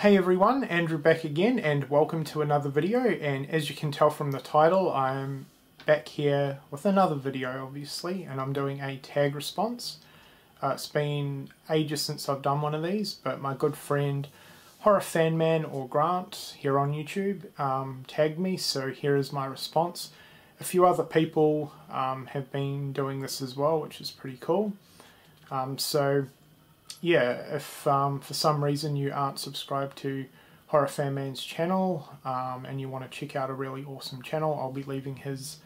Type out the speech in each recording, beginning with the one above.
Hey everyone, Andrew back again and welcome to another video, and as you can tell from the title I'm back here with another video obviously, and I'm doing a tag response. It's been ages since I've done one of these, but my good friend Horror Fan Man or Grant here on YouTube tagged me, so here is my response. A few other people have been doing this as well, which is pretty cool. Yeah, if for some reason you aren't subscribed to Horror Fan Man's channel and you want to check out a really awesome channel, I'll be leaving his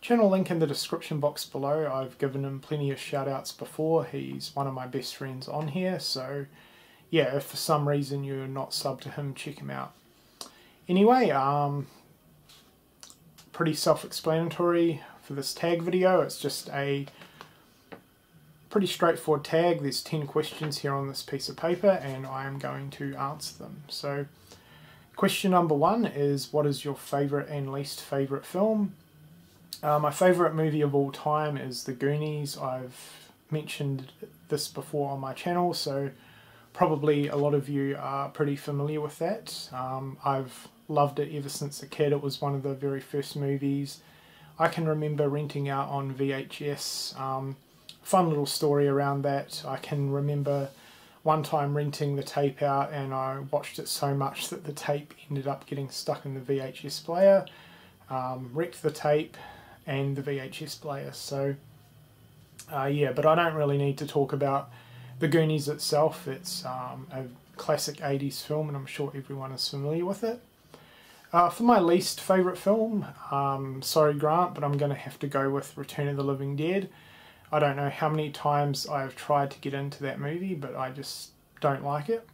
channel link in the description box below. I've given him plenty of shout outs before. He's one of my best friends on here, so yeah, if for some reason you're not subbed to him, check him out. Anyway, pretty self-explanatory for this tag video. It's just a pretty straightforward tag. There's 10 questions here on this piece of paper and I am going to answer them. So question number 1 is, what is your favourite and least favourite film? My favourite movie of all time is The Goonies. I've mentioned this before on my channel, so probably a lot of you are pretty familiar with that. I've loved it ever since a kid. It was one of the very first movies I can remember renting out on VHS. Fun little story around that. I can remember one time renting the tape out and I watched it so much that the tape ended up getting stuck in the VHS player, wrecked the tape and the VHS player. So yeah, but I don't really need to talk about The Goonies itself. It's a classic 80s film and I'm sure everyone is familiar with it. For my least favourite film, sorry Grant, but I'm going to have to go with Return of the Living Dead. I don't know how many times I've tried to get into that movie, but I just don't like it.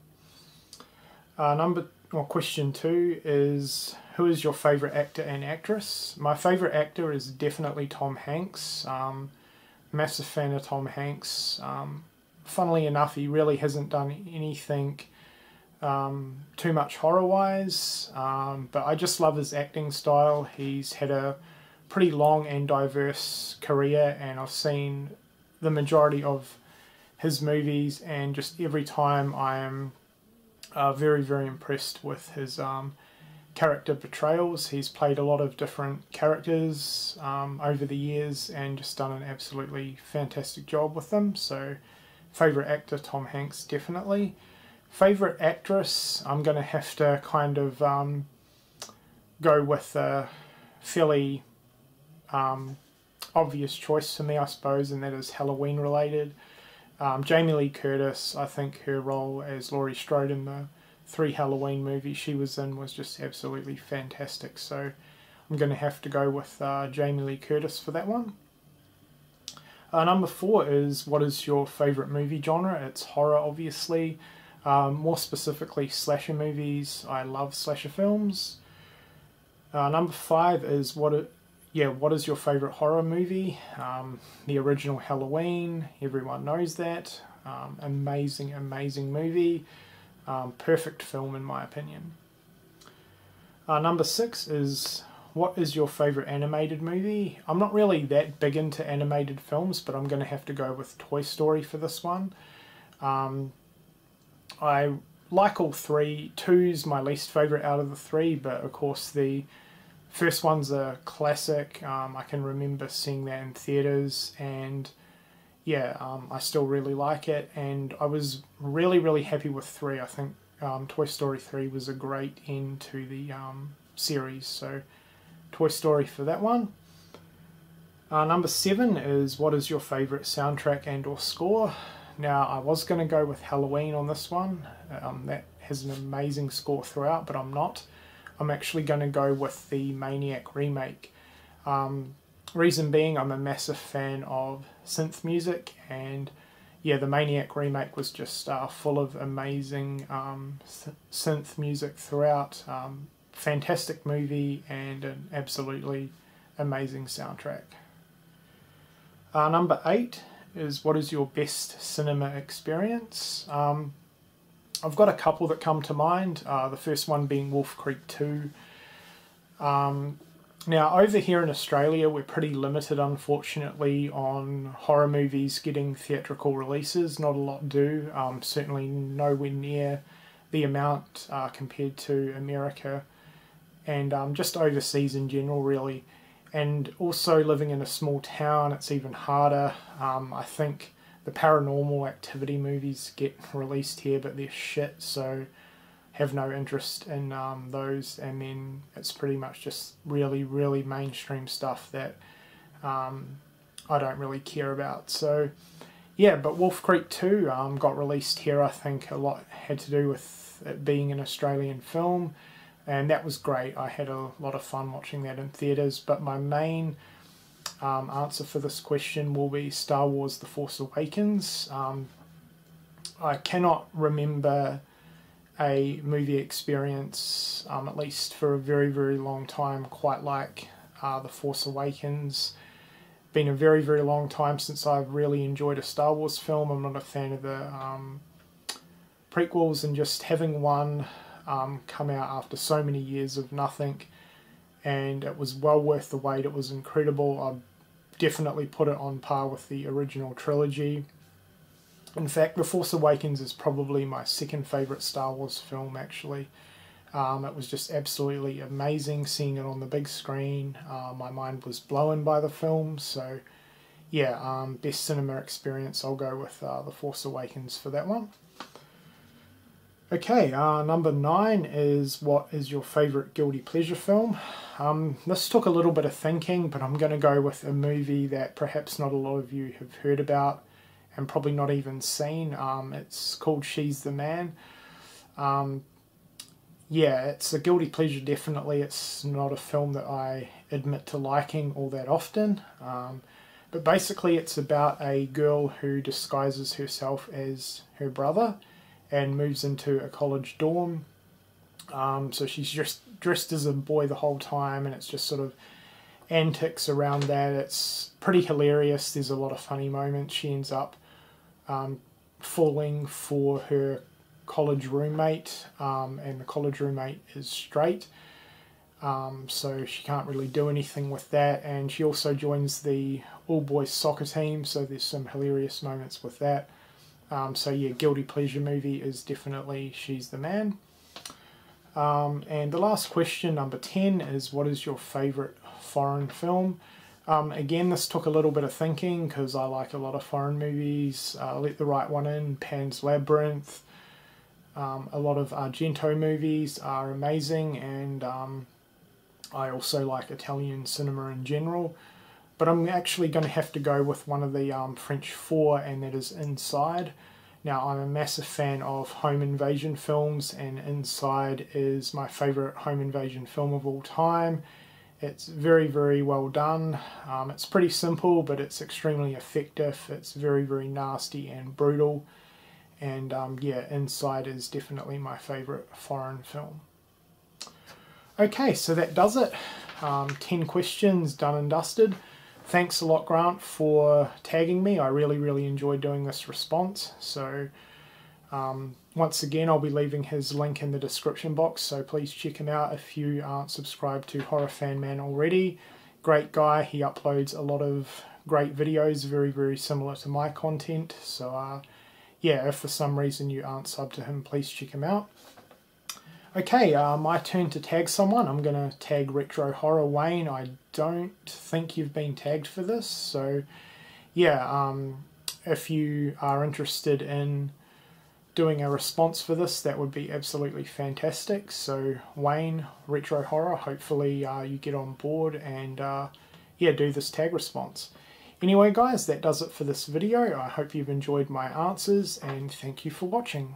Question 2 is, who is your favourite actor and actress? My favourite actor is definitely Tom Hanks. Massive fan of Tom Hanks. Funnily enough, he really hasn't done anything too much horror-wise, but I just love his acting style. He's had a pretty long and diverse career and I've seen the majority of his movies, and just every time I am very impressed with his character portrayals. He's played a lot of different characters over the years and just done an absolutely fantastic job with them. So favourite actor Tom Hanks definitely. Favourite actress, I'm going to have to kind of go with a fairly obvious choice for me, I suppose, and that is Halloween related. Jamie Lee Curtis, I think her role as Laurie Strode in the 3 Halloween movies she was in was just absolutely fantastic, so I'm going to have to go with Jamie Lee Curtis for that one. Number 4 is, what is your favourite movie genre? It's horror obviously, more specifically slasher movies. I love slasher films. Number 5 is, what is your favourite horror movie? The original Halloween, everyone knows that. Amazing movie. Perfect film in my opinion. Number 6 is, what is your favourite animated movie? I'm not really that big into animated films, but I'm going to have to go with Toy Story for this one. I like all 3. 2's my least favourite out of the 3, but of course the first one's a classic. I can remember seeing that in theatres, and yeah, I still really like it, and I was really happy with 3. I think Toy Story 3 was a great end to the series, so Toy Story for that one. Number 7 is, what is your favourite soundtrack and or score? Now, I was going to go with Halloween on this one. That has an amazing score throughout, but I'm not. I'm actually going to go with the Maniac remake. Reason being, I'm a massive fan of synth music, and yeah, the Maniac remake was just full of amazing synth music throughout. Fantastic movie and an absolutely amazing soundtrack. Number 8 is, what is your best cinema experience? I've got a couple that come to mind, the first one being Wolf Creek 2. Now over here in Australia we're pretty limited unfortunately on horror movies getting theatrical releases. Not a lot do, certainly nowhere near the amount compared to America, and just overseas in general really. And also living in a small town, it's even harder. I think the Paranormal Activity movies get released here, but they're shit, so have no interest in those. And then it's pretty much just really, really mainstream stuff that I don't really care about. So yeah, but Wolf Creek 2 got released here. I think a lot had to do with it being an Australian film, and that was great. I had a lot of fun watching that in theatres, but my main answer for this question will be Star Wars The Force Awakens. I cannot remember a movie experience, at least for a very, very long time, quite like The Force Awakens. Been a very, very long time since I've really enjoyed a Star Wars film. I'm not a fan of the prequels, and just having one come out after so many years of nothing, and it was well worth the wait. It was incredible. I'd definitely put it on par with the original trilogy. In fact, The Force Awakens is probably my second favourite Star Wars film, actually. It was just absolutely amazing seeing it on the big screen. My mind was blown by the film, so yeah, best cinema experience, I'll go with The Force Awakens for that one. Okay, number 9 is, what is your favourite guilty pleasure film? This took a little bit of thinking, but I'm going to go with a movie that perhaps not a lot of you have heard about and probably not even seen. It's called She's the Man. Yeah, it's a guilty pleasure, definitely. It's not a film that I admit to liking all that often. But basically it's about a girl who disguises herself as her brother and moves into a college dorm. So she's just dressed as a boy the whole time, and it's just sort of antics around that. It's pretty hilarious. There's a lot of funny moments. She ends up falling for her college roommate, and the college roommate is straight, so she can't really do anything with that, and she also joins the all-boys soccer team, so there's some hilarious moments with that. So yeah, guilty pleasure movie is definitely She's the Man. And the last question, number 10, is what is your favourite foreign film? Again, this took a little bit of thinking because I like a lot of foreign movies. Let the Right One In, Pan's Labyrinth, a lot of Argento movies are amazing, and I also like Italian cinema in general. But I'm actually going to have to go with one of the French 4, and that is Inside. Now, I'm a massive fan of home invasion films, and Inside is my favourite home invasion film of all time. It's very, very well done. It's pretty simple, but it's extremely effective. It's very, very nasty and brutal. And yeah, Inside is definitely my favourite foreign film. Okay, so that does it. 10 questions done and dusted. Thanks a lot, Grant, for tagging me. I really, really enjoyed doing this response. So once again, I'll be leaving his link in the description box, so please check him out if you aren't subscribed to Horror Fan Man already. Great guy. He uploads a lot of great videos, very, very similar to my content. So yeah, if for some reason you aren't subbed to him, please check him out. Okay, my turn to tag someone. I'm going to tag Retro Horror Wayne. I don't think you've been tagged for this, so yeah, if you are interested in doing a response for this, that would be absolutely fantastic. So Wayne, Retro Horror, hopefully you get on board and yeah, do this tag response. Anyway guys, that does it for this video. I hope you've enjoyed my answers, and thank you for watching.